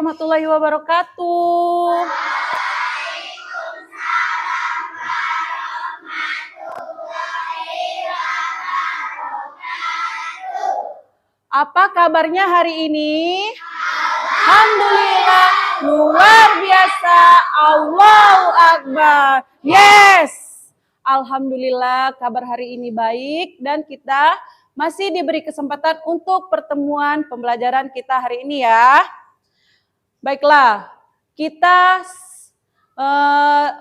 Warahmatullahi wabarakatuh. Apa kabarnya hari ini? Alhamdulillah, luar biasa. Allahu Akbar. Yes. Alhamdulillah kabar hari ini baik dan kita masih diberi kesempatan untuk pertemuan pembelajaran kita hari ini ya. Baiklah, kita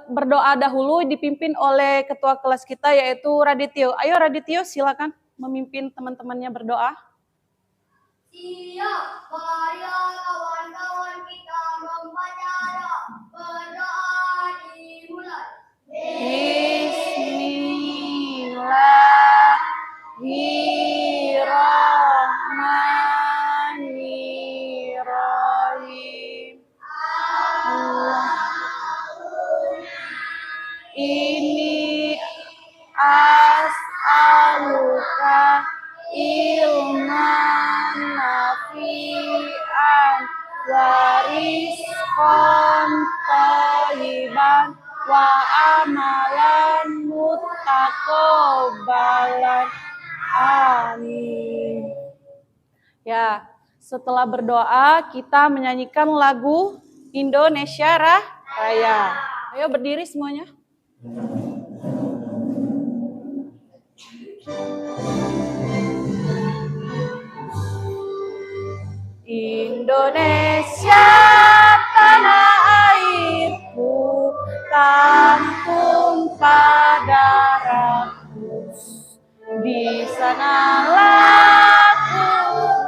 berdoa dahulu dipimpin oleh ketua kelas kita yaitu Radityo. Ayo Radityo silakan memimpin teman-temannya berdoa. Siap, marilah kawan-kawan kita membaca berdoa dimulai. Bismillahirrahmanirrahim. Ini as'aluka ilman nafi'an wa rizqan thayyiban wa amalan muttaqabbalan. Amin. Ya, setelah berdoa kita menyanyikan lagu Indonesia Raya. Ayo berdiri semuanya. Indonesia tanah airku, tumpah darahku. Di sanalah ku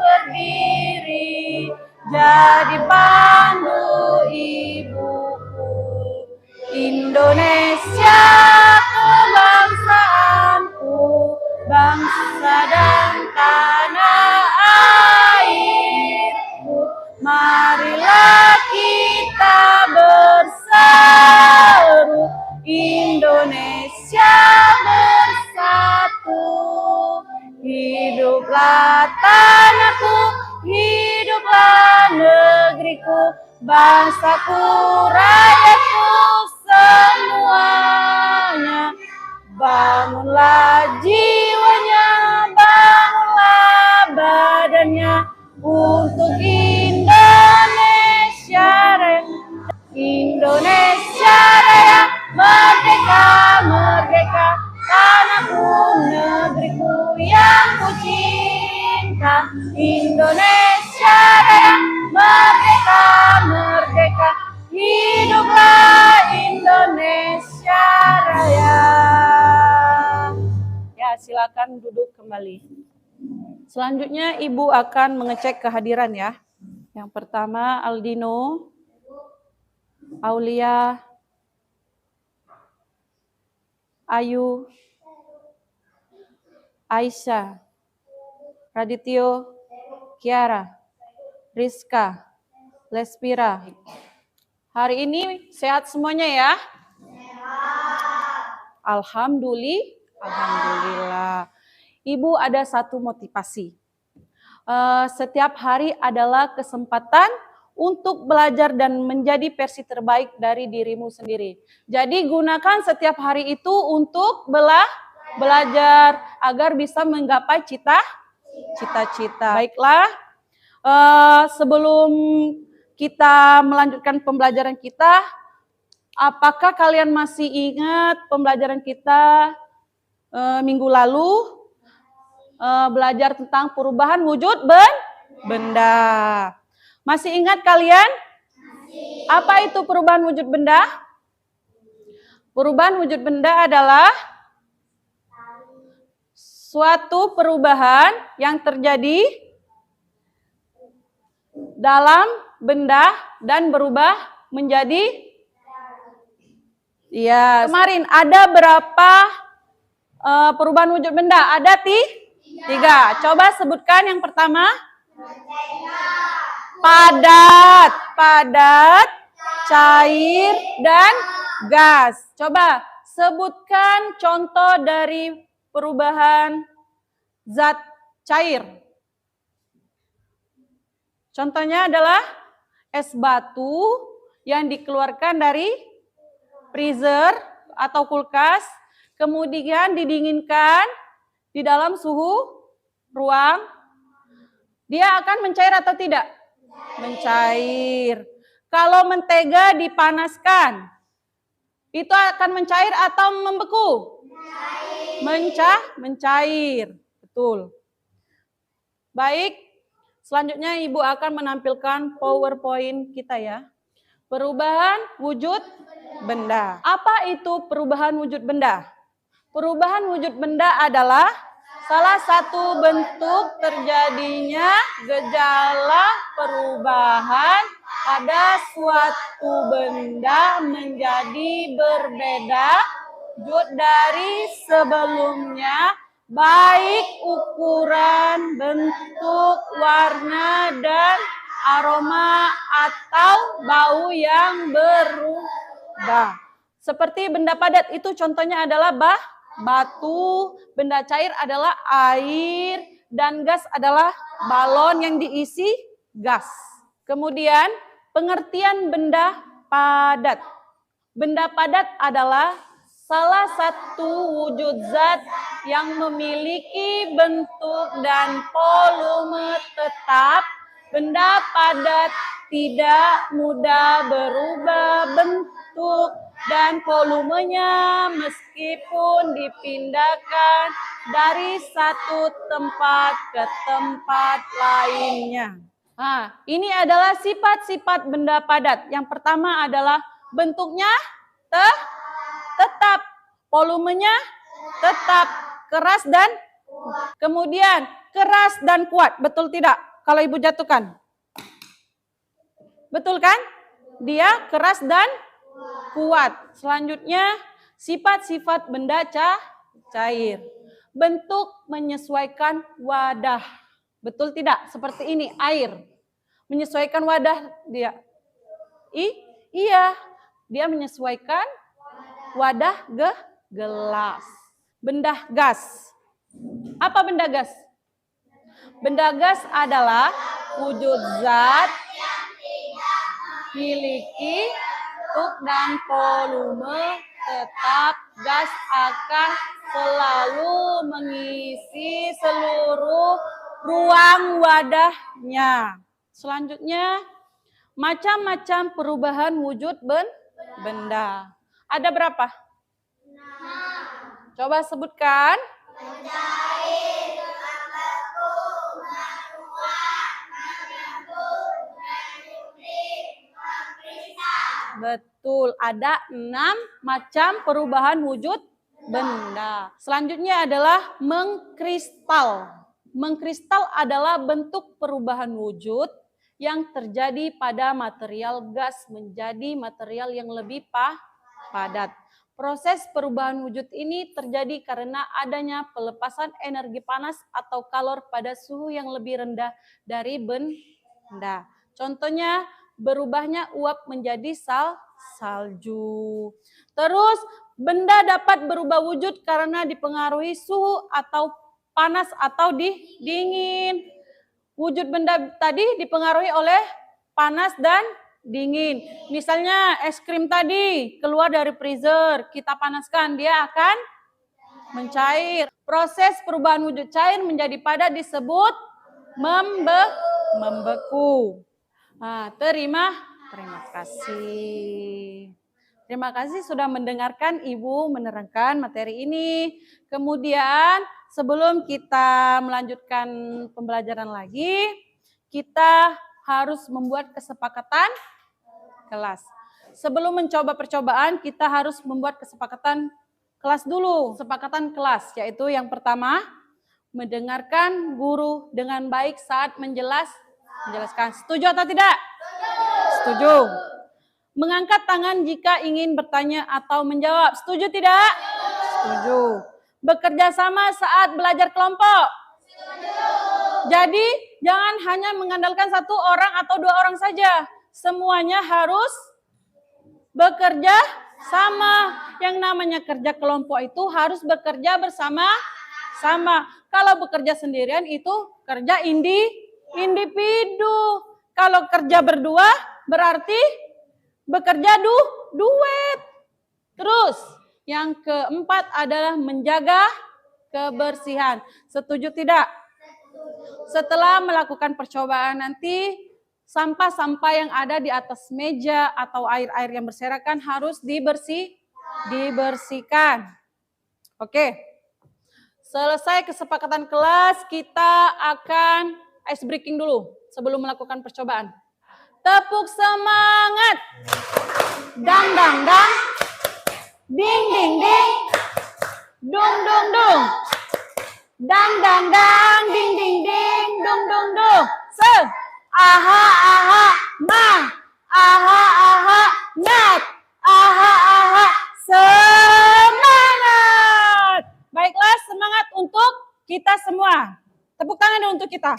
berdiri, jadi pandu ibuku. Indonesia kebangsaanku, bangsa dan tanah airku. Marilah kita berseru, Indonesia bersatu. Hiduplah tanahku, hiduplah negeriku, bangsaku, rakyatku semuanya. Bangunlah jiwanya, bangunlah badannya untuk Indonesia Raya. Indonesia Raya, merdeka, merdeka, tanahku, negeriku yang ku cinta. Indonesia Raya, merdeka, merdeka, hiduplah Indonesia Raya. Ya, silakan duduk kembali. Selanjutnya Ibu akan mengecek kehadiran ya. Yang pertama Aldino, Aulia, Ayu, Aisyah, Radityo, Kiara, Rizka, Lespira. Hari ini sehat semuanya ya? Alhamdulillah. Ibu ada satu motivasi. Setiap hari adalah kesempatan untuk belajar dan menjadi versi terbaik dari dirimu sendiri. Jadi gunakan setiap hari itu untuk belajar agar bisa menggapai cita-cita. Baiklah, sebelum kita melanjutkan pembelajaran kita, apakah kalian masih ingat pembelajaran kita minggu lalu? Belajar tentang perubahan wujud benda. Masih ingat kalian? Apa itu perubahan wujud benda? Perubahan wujud benda adalah suatu perubahan yang terjadi dalam benda dan berubah menjadi. Ya, kemarin ada berapa perubahan wujud benda? Ada tiga. Coba sebutkan yang pertama. Padat, cair, dan gas. Coba sebutkan contoh dari perubahan zat cair. Contohnya adalah es batu yang dikeluarkan dari freezer atau kulkas, kemudian didinginkan di dalam suhu ruang, dia akan mencair atau tidak? Mencair. Kalau mentega dipanaskan, itu akan mencair atau membeku? Mencair. Betul. Baik, selanjutnya Ibu akan menampilkan PowerPoint kita ya. Perubahan wujud benda. Apa itu perubahan wujud benda? Perubahan wujud benda adalah salah satu bentuk terjadinya gejala perubahan pada suatu benda menjadi berbeda wujud dari sebelumnya, baik ukuran, bentuk, warna, dan aroma atau bau yang berubah. Seperti benda padat itu contohnya adalah batu, benda cair adalah air, dan gas adalah balon yang diisi gas. Kemudian pengertian benda padat. Benda padat adalah salah satu wujud zat yang memiliki bentuk dan volume tetap. Benda padat tidak mudah berubah bentuk dan volumenya meskipun dipindahkan dari satu tempat ke tempat lainnya. Nah, ini adalah sifat-sifat benda padat. Yang pertama adalah bentuknya tetap, volumenya tetap, keras dan kemudian keras dan kuat. Betul tidak? Kalau Ibu jatuhkan. Betul kan? Dia keras dan kuat. Selanjutnya, sifat-sifat benda cair. Bentuk menyesuaikan wadah. Betul tidak? Seperti ini, air. Menyesuaikan wadah dia. Iya, dia menyesuaikan wadah gelas. Benda gas. Apa benda gas? Benda gas adalah wujud zat memiliki bentuk dan volume tetap. Gas akan selalu mengisi seluruh ruang wadahnya. Selanjutnya, macam-macam perubahan wujud benda. Ada berapa? Coba sebutkan. Betul, ada 6 macam perubahan wujud benda. Selanjutnya adalah mengkristal. Mengkristal adalah bentuk perubahan wujud yang terjadi pada material gas menjadi material yang lebih padat. Proses perubahan wujud ini terjadi karena adanya pelepasan energi panas atau kalor pada suhu yang lebih rendah dari benda. Contohnya, berubahnya uap menjadi salju. Terus, benda dapat berubah wujud karena dipengaruhi suhu atau panas atau dingin. Wujud benda tadi dipengaruhi oleh panas dan dingin. Misalnya es krim tadi keluar dari freezer, kita panaskan, dia akan mencair. Proses perubahan wujud cair menjadi padat disebut membeku. Nah, terima kasih. Terima kasih sudah mendengarkan Ibu menerangkan materi ini. Kemudian sebelum kita melanjutkan pembelajaran lagi, kita harus membuat kesepakatan kelas. Sebelum mencoba percobaan, kita harus membuat kesepakatan kelas dulu. Kesepakatan kelas, yaitu yang pertama, mendengarkan guru dengan baik saat menjelaskan. Setuju atau tidak? Setuju. Mengangkat tangan jika ingin bertanya atau menjawab. Setuju tidak? Setuju. Bekerja sama saat belajar kelompok. Jadi jangan hanya mengandalkan satu orang atau 2 orang saja. Semuanya harus bekerja sama. Yang namanya kerja kelompok itu harus bekerja bersama-sama. Kalau bekerja sendirian itu kerja individu. Kalau kerja berdua berarti bekerja duet. Terus yang keempat adalah menjaga kebersihan. Setuju tidak? Setelah melakukan percobaan nanti, sampah-sampah yang ada di atas meja atau air-air yang berserakan harus dibersihkan. Oke. Selesai kesepakatan kelas, kita akan ice breaking dulu sebelum melakukan percobaan. Tepuk semangat. Dang dang dang. Ding ding ding. Dung dung dung. Dang dang dang. Ding ding ding. Dung dung dung. Aha aha ma. Aha aha nat. Aha aha semangat. Baiklah, semangat untuk kita semua. Tepuk tangan dulu untuk kita.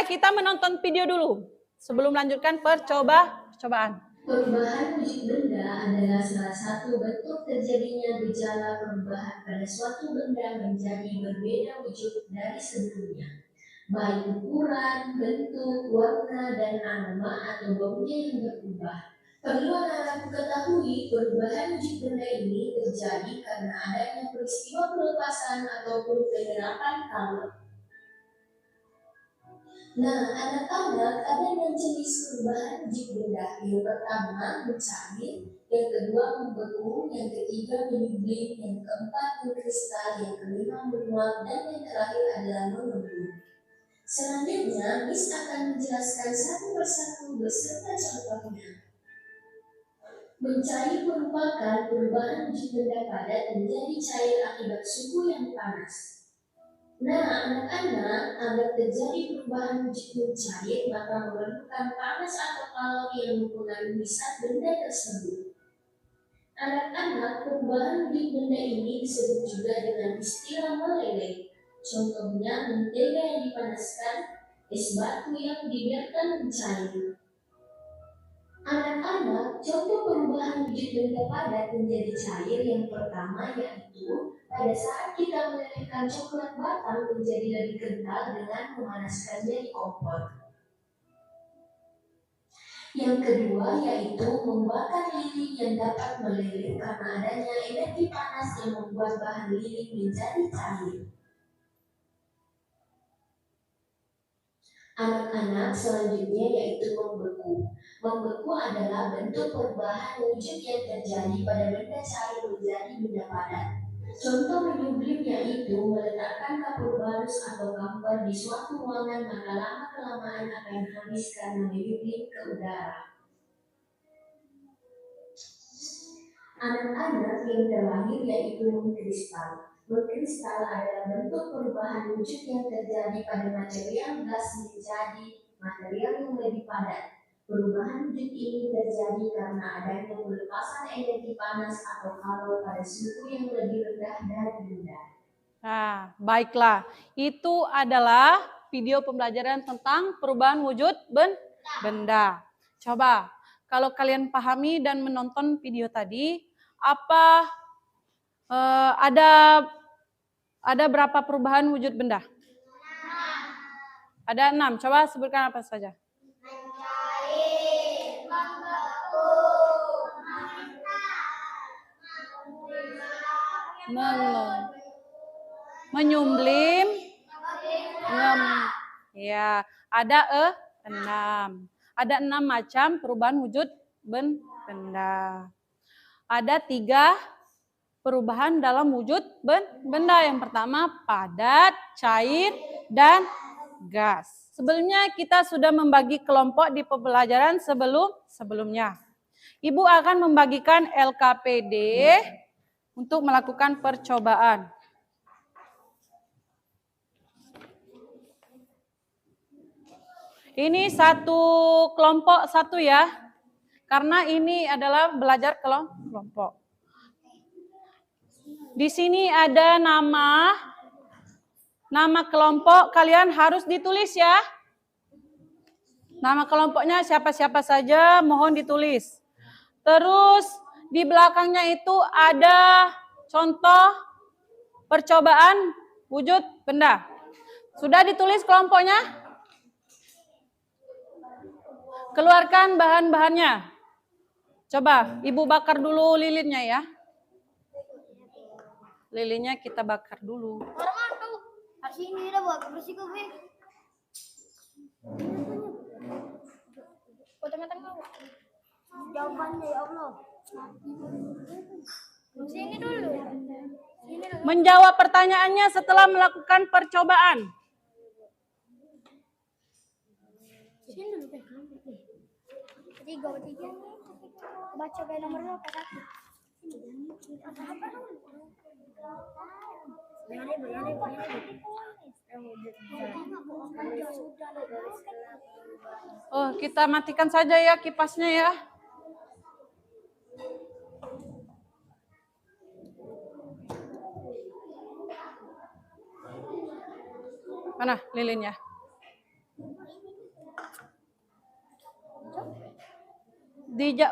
Kita menonton video dulu sebelum melanjutkan percobaan. Perubahan wujud benda adalah salah satu bentuk terjadinya gejala perubahan pada suatu benda menjadi berbeda wujud dari sebelumnya, baik ukuran, bentuk, warna, dan aroma atau baunya yang berubah. Perlu anak-anak ketahui, perubahan wujud benda ini terjadi karena adanya peristiwa pelepasan ataupun penyerapan kalor. Nah, anak-anak ada yang jenis perubahan wujud benda. Yang pertama mencair, yang kedua membeku, yang ketiga menyublim, yang keempat mengkristal, yang kelima menguap, dan yang terakhir adalah mengembun. Selanjutnya, Miss akan menjelaskan satu persatu beserta contohnya. Mencair merupakan perubahan wujud benda padat menjadi cair akibat suhu yang panas. Nah, anak-anak, agar terjadi perubahan wujud mencair, maka memerlukan panas atau kalori yang mempengaruhi zat benda tersebut. Anak-anak, perubahan wujud benda ini disebut juga dengan istilah meleleh. Contohnya, mentega yang dipanaskan, es batu yang dibiarkan mencair. Anak-anak, contoh perubahan wujud benda padat menjadi cair yang pertama yaitu pada saat kita melelehkan coklat batang menjadi lebih kental dengan memanaskannya di kompor. Yang kedua yaitu membakar lilin yang dapat meleleh karena adanya energi panas yang membuat bahan lilin menjadi cair. Anak-anak, selanjutnya yaitu membeku. Membeku adalah bentuk perubahan wujud yang terjadi pada benda cair menjadi benda padat. Contoh menyublim yaitu meletakkan kapur barus atau kamper di suatu ruangan, maka lama-kelamaan akan habis karena menyublim ke udara. Anak-anak, yang terakhir yaitu mengkristal. Mengkristal adalah bentuk perubahan wujud yang terjadi pada material gas menjadi material yang lebih padat. Perubahan wujud ini terjadi karena adanya pelepasan energi panas atau kalor pada suhu yang lebih rendah dari benda. Nah, baiklah. Itu adalah video pembelajaran tentang perubahan wujud benda. Coba, kalau kalian pahami dan menonton video tadi, ada berapa perubahan wujud benda? Ada 6. Coba sebutkan apa saja. Mencair, membeku, Menyublim, ya, ada 6. Ada 6 macam perubahan wujud benda. Ada 3 perubahan dalam wujud benda. Yang pertama padat, cair, dan gas. Sebelumnya kita sudah membagi kelompok di pembelajaran sebelumnya. Ibu akan membagikan LKPD untuk melakukan percobaan. Ini satu kelompok satu ya, karena ini adalah belajar kelompok. Di sini ada nama kelompok, kalian harus ditulis ya. Nama kelompoknya siapa-siapa saja, mohon ditulis. Terus di belakangnya itu ada contoh percobaan wujud benda. Sudah ditulis kelompoknya? Keluarkan bahan-bahannya. Coba Ibu bakar dulu lilinnya ya. Lilinnya kita bakar dulu. Orang tuh harus ini dah buat bersih kopi. Oh tengah-tengah. Jawabannya ya Allah. Sini dulu. Sini dulu. Menjawab pertanyaannya setelah melakukan percobaan. Sini dulu kan. Tiga. Baca kayak nomor berapa satu. Oh, kita matikan saja ya kipasnya ya. Mana lilinnya?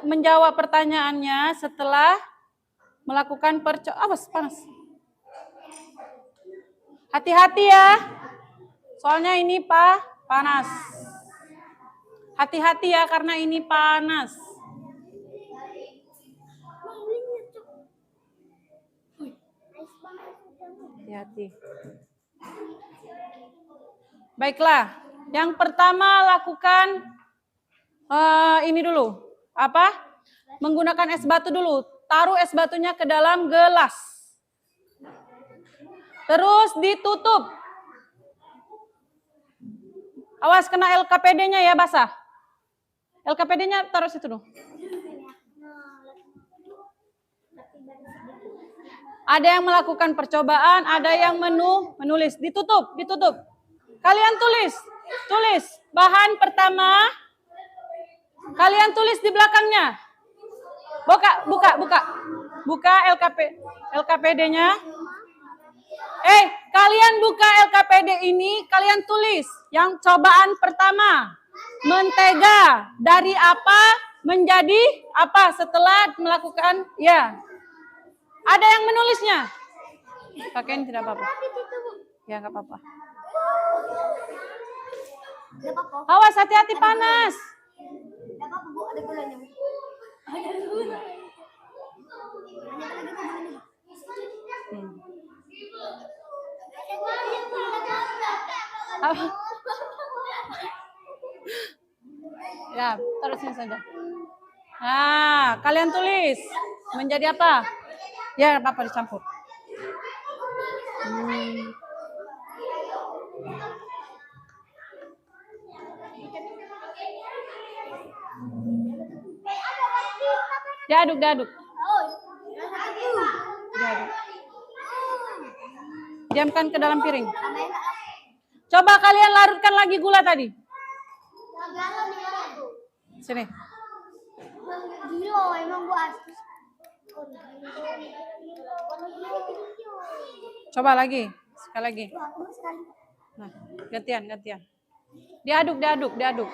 Menjawab pertanyaannya setelah melakukan awas panas. Hati-hati ya. Soalnya ini panas. Hati-hati ya karena ini panas. Hati-hati. Baiklah, yang pertama lakukan ini dulu. Apa? Menggunakan es batu dulu. Taruh es batunya ke dalam gelas. Terus ditutup. Awas kena LKPD-nya ya basah. LKPD-nya taruh situ dulu. Ada yang melakukan percobaan, ada yang menulis. Ditutup. Kalian tulis. Bahan pertama. Kalian tulis di belakangnya. Buka LKPD-nya. Kalian buka LKPD ini, kalian tulis. Yang cobaan pertama. Mentega dari apa menjadi apa setelah melakukan ya. Ada yang menulisnya? Pakaiin tidak apa-apa. Ya, enggak apa-apa. Awas hati-hati panas. Enggak apa-apa, Bu, ada gulanya, Bu. Ada gula. Ya, taruhin saja. Nah, kalian tulis menjadi apa? Ya, apa-apa dicampur. Diaduk. Diamkan ke dalam piring. Coba kalian larutkan lagi gula tadi. Sini. Gila emang gua. Coba lagi. Sekali lagi. Nah, gantian. Diaduk.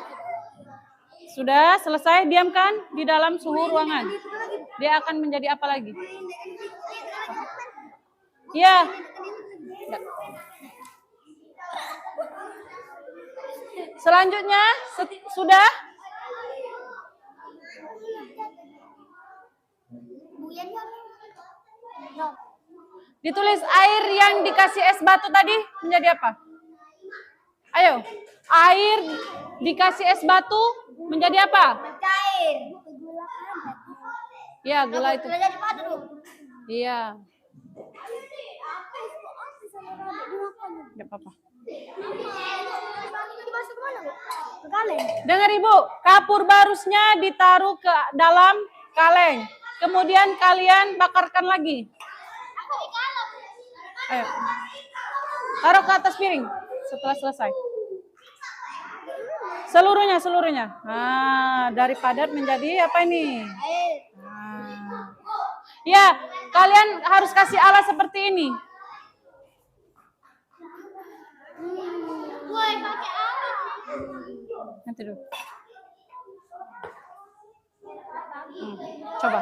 Sudah selesai, diamkan di dalam suhu ruangan. Dia akan menjadi apa lagi? Iya. Selanjutnya, sudah? Ditulis air yang dikasih es batu tadi menjadi apa? Ayo, air dikasih es batu menjadi apa? Cair. Iya, gula itu. Jadi madu dulu. Iya. Enggak apa-apa. Dimasuk ke mana, Bu? Ke kaleng. Dengar Ibu, kapur barusnya ditaruh ke dalam kaleng. Kemudian kalian bakarkan lagi. Ayo. Taruh ke atas piring setelah selesai. Seluruhnya. Nah, dari padat menjadi apa ini? Nah. Ya, kalian harus kasih alat seperti ini. Woi, pakai alat. Nanti dulu. Coba.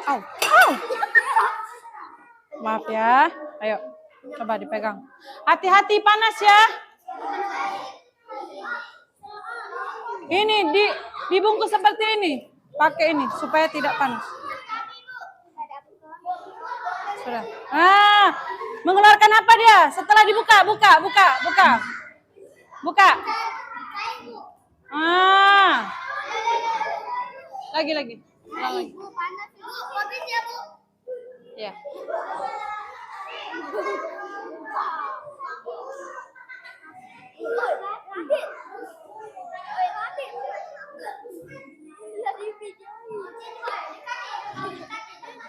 Au. Maaf ya. Ayo. Coba dipegang. Hati-hati panas ya. Ini dibungkus seperti ini. Pakai ini supaya tidak panas. Sudah. Mengeluarkan apa dia? Setelah dibuka, buka. Lagi. Ulang lagi. Bu, panas Bu. Habis ya Bu. Ya.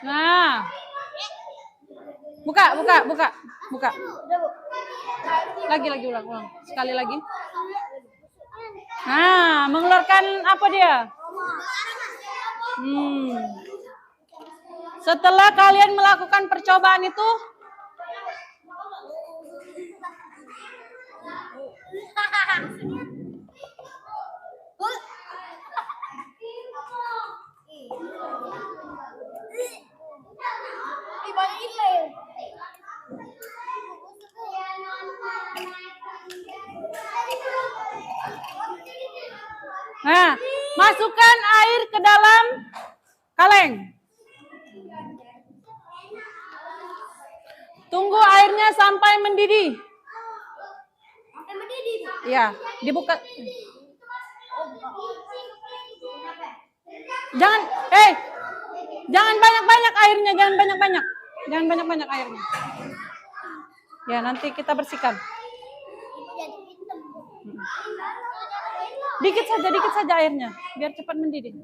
Nah. Buka. Lagi ulang. Sekali lagi. Nah, mengeluarkan apa dia? Setelah kalian melakukan percobaan itu, nah, masukkan air ke dalam kaleng. Tunggu airnya sampai mendidih. Ya, dibuka. Jangan banyak-banyak airnya, jangan banyak-banyak airnya. Ya, nanti kita bersihkan. Dikit saja airnya, biar cepat mendidih.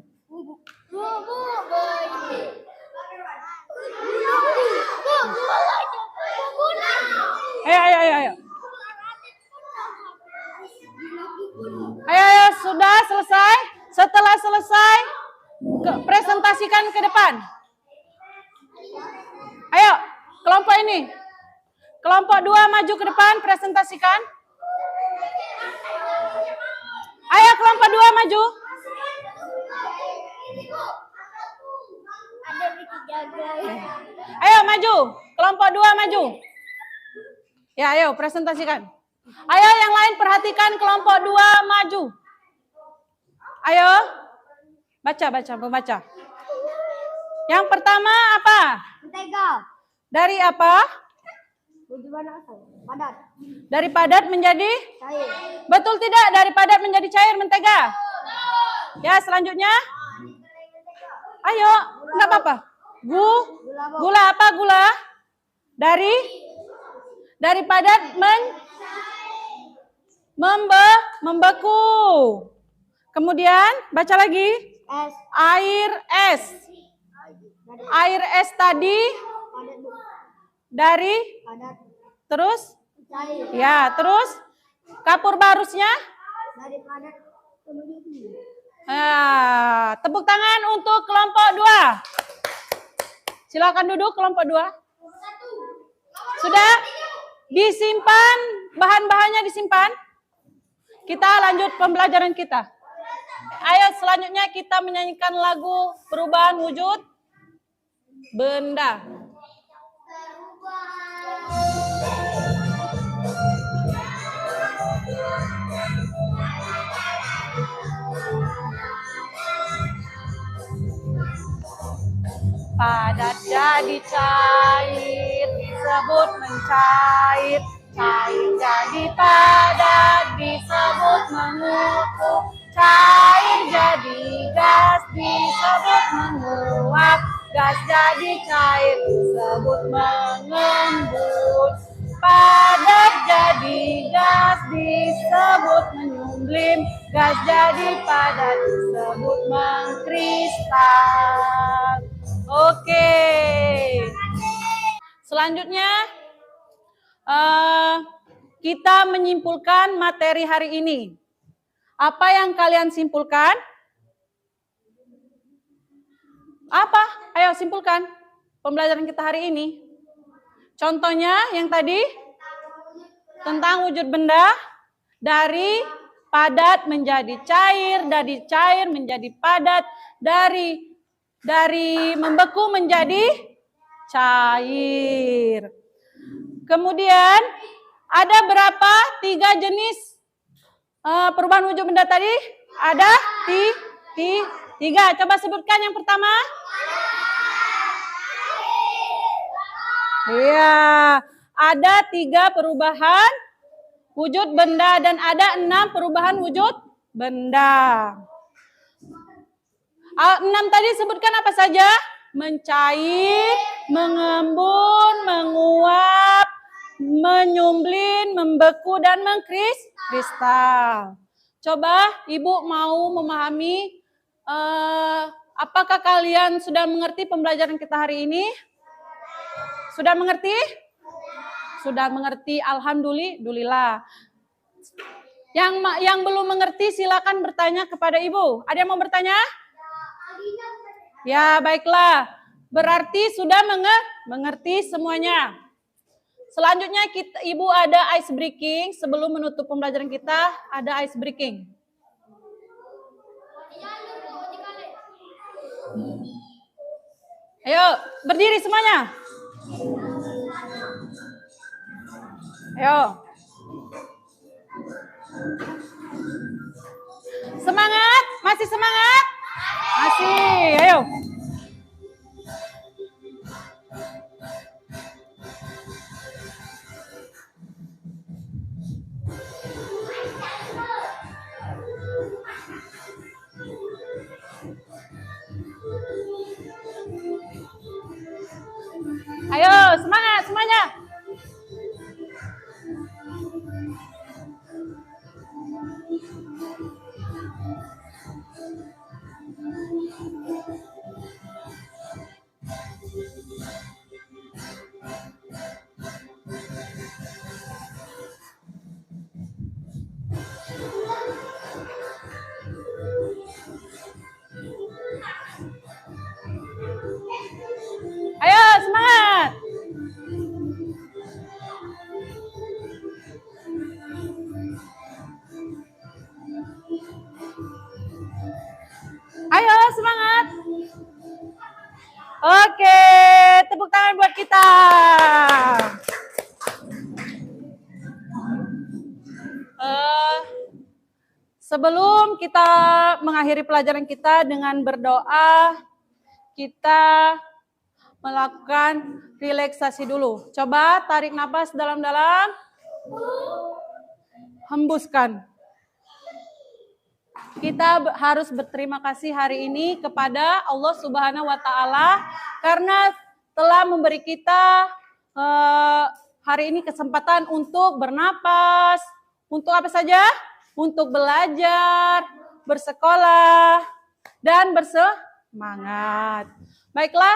Ayo. Ayo, sudah selesai. Setelah selesai, presentasikan ke depan. Ayo, kelompok ini. Kelompok 2 maju ke depan, presentasikan. Ayo, kelompok 2 maju. Ayo, maju. Kelompok 2 maju. Ya, ayo, presentasikan. Ayo, yang lain perhatikan kelompok 2 maju. Ayo, membaca. Yang pertama apa? Mentega. Dari apa? Padat. Dari padat menjadi? Cair. Betul tidak? Dari padat menjadi cair mentega. Ya, selanjutnya. Ayo, enggak apa-apa. Gula apa gula? Dari padat membeku. Kemudian baca lagi. Es. Air es tadi dari Padat. terus Cair. ya, terus kapur barusnya. Dari padat ke mendidih. Tepuk tangan untuk kelompok 2. Silakan duduk kelompok 2. Sudah disimpan, bahan-bahannya disimpan. Kita lanjut pembelajaran kita. Ayo selanjutnya kita menyanyikan lagu perubahan wujud benda. Padat jadi cair disebut mencair, cair jadi padat disebut menguap, cair jadi gas disebut menguap, gas jadi cair disebut mengembun, padat jadi gas disebut menyumblim, gas jadi padat disebut mengkristal. Oke. Selanjutnya kita menyimpulkan materi hari ini. Apa yang kalian simpulkan? Apa? Ayo simpulkan pembelajaran kita hari ini. Contohnya yang tadi tentang wujud benda, dari padat menjadi cair, dari cair menjadi padat, dari membeku menjadi cair. Kemudian ada berapa? 3 jenis perubahan wujud benda tadi? Ada 3. Coba sebutkan yang pertama. Iya, ada 3 perubahan wujud benda dan ada 6 perubahan wujud benda. 6 tadi sebutkan apa saja? Mencair, mengembun, menguap, menyumblin, membeku, dan mengkristal. Coba Ibu mau memahami, apakah kalian sudah mengerti pembelajaran kita hari ini? Sudah mengerti? Sudah mengerti, alhamdulillah. Yang belum mengerti silakan bertanya kepada Ibu. Ada yang mau bertanya? Ya, baiklah. Berarti sudah mengerti semuanya. Selanjutnya Ibu ada ice breaking. Sebelum menutup pembelajaran kita, ada ice breaking. Ayo, berdiri semuanya. Ayo. Semangat? Masih semangat? Masih, ayo. Ayo, semangat semuanya. Ayo, semangat. Ayo, semangat. Oke, tepuk tangan buat kita. Sebelum kita mengakhiri pelajaran kita dengan berdoa, kita melakukan relaksasi dulu. Coba tarik nafas dalam-dalam. Hembuskan. Kita harus berterima kasih hari ini kepada Allah Subhanahu wa Ta'ala karena telah memberi kita hari ini kesempatan untuk bernapas, untuk apa saja? Untuk belajar, bersekolah, dan bersemangat. Baiklah,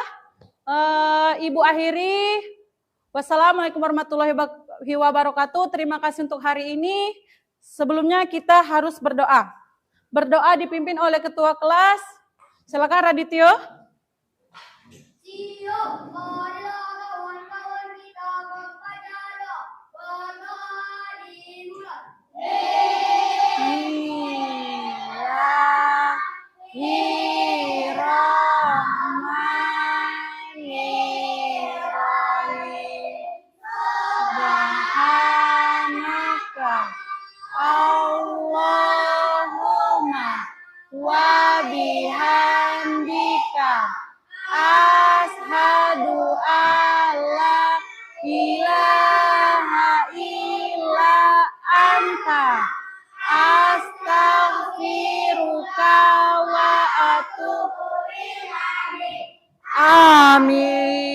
Ibu akhiri. Wassalamualaikum warahmatullahi wabarakatuh. Terima kasih untuk hari ini. Sebelumnya kita harus berdoa. Berdoa dipimpin oleh ketua kelas. Silakan Radityo. Allahumma wa bihamdika ashhadu alla ilaha illa anta astaghfiruka wa atubu ilaik. Amin.